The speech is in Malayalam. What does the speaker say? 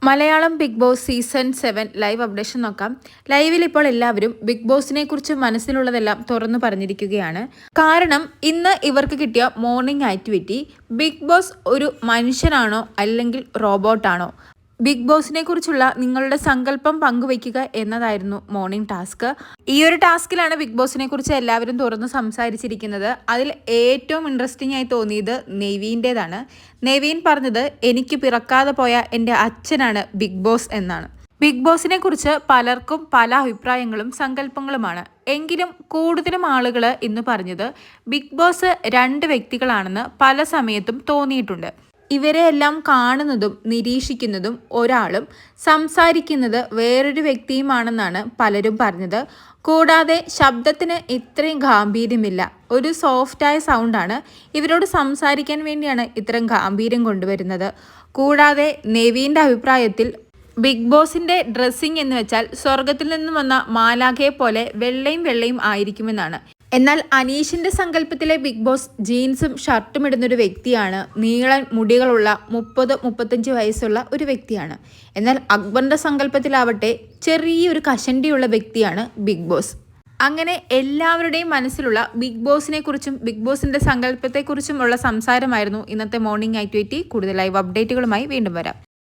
Malayalam Bigg Boss season 7 live updation നോക്കാം. ലൈവിൽ ഇപ്പോൾ എല്ലാവരും ബിഗ് ബോസിനെ കുറിച്ച് മനസ്സിലുള്ളതെല്ലാം തുറന്നു പറഞ്ഞിരിക്കുകയാണ്. കാരണം ഇന്ന് ഇവർക്ക് കിട്ടിയ മോർണിംഗ് ആക്ടിവിറ്റി ബിഗ് ബോസ് ഒരു മനുഷ്യനാണോ അല്ലെങ്കിൽ റോബോട്ടാണോ, ബിഗ് ബോസിനെ കുറിച്ചുള്ള നിങ്ങളുടെ സങ്കല്പം പങ്കുവയ്ക്കുക എന്നതായിരുന്നു മോർണിംഗ് ടാസ്ക്. ഈ ഒരു ടാസ്കിലാണ് ബിഗ് ബോസിനെ കുറിച്ച് എല്ലാവരും തുറന്ന് സംസാരിച്ചിരിക്കുന്നത്. അതിൽ ഏറ്റവും ഇൻട്രസ്റ്റിംഗ് ആയി തോന്നിയത് നെവീൻ്റേതാണ്. നെവീൻ പറഞ്ഞത്, എനിക്ക് പിറക്കാതെ പോയ എൻ്റെ അച്ഛനാണ് ബിഗ് ബോസ് എന്നാണ്. ബിഗ് ബോസിനെ കുറിച്ച് പലർക്കും പല അഭിപ്രായങ്ങളും സങ്കല്പങ്ങളുമാണ്. എങ്കിലും കൂടുതലും ആളുകൾ ഇന്ന് പറഞ്ഞത് ബിഗ് ബോസ് രണ്ട് വ്യക്തികളാണെന്ന് പല സമയത്തും തോന്നിയിട്ടുണ്ട്. ഇവരെ എല്ലാം കാണുന്നതും നിരീക്ഷിക്കുന്നതും ഒരാളും സംസാരിക്കുന്നത് വേറൊരു വ്യക്തിയുമാണെന്നാണ് പലരും പറഞ്ഞത്. കൂടാതെ ശബ്ദത്തിന് ഇത്രയും ഗാംഭീര്യമില്ല, ഒരു സോഫ്റ്റായ സൗണ്ടാണ്. ഇവരോട് സംസാരിക്കാൻ വേണ്ടിയാണ് ഇത്രയും ഗാംഭീര്യം കൊണ്ടുവരുന്നത്. കൂടാതെ നെവീൻ്റെ അഭിപ്രായത്തിൽ ബിഗ് ബോസിൻ്റെ ഡ്രസ്സിങ് എന്ന് വെച്ചാൽ സ്വർഗത്തിൽ നിന്നും വന്ന മാലാഖയെ പോലെ വെള്ളയും ആയിരിക്കുമെന്നാണ്. എന്നാൽ അനീഷിൻ്റെ സങ്കല്പത്തിലെ ബിഗ് ബോസ് ജീൻസും ഷർട്ടും ഇടുന്നൊരു വ്യക്തിയാണ്. നീളൻ മുടികളുള്ള 30-35 വയസ്സുള്ള ഒരു വ്യക്തിയാണ്. എന്നാൽ അക്ബറിൻ്റെ സങ്കല്പത്തിലാവട്ടെ ചെറിയൊരു കഷണ്ടിയുള്ള വ്യക്തിയാണ് ബിഗ് ബോസ്. അങ്ങനെ എല്ലാവരുടെയും മനസ്സിലുള്ള ബിഗ് ബോസിനെ കുറിച്ചും ബിഗ് ബോസിൻ്റെ സങ്കല്പത്തെക്കുറിച്ചും ഉള്ള സംസാരമായിരുന്നു ഇന്നത്തെ മോർണിംഗ് ആക്ടിവിറ്റി. കൂടുതൽ ലൈവ് അപ്ഡേറ്റുകളുമായി വീണ്ടും വരാം.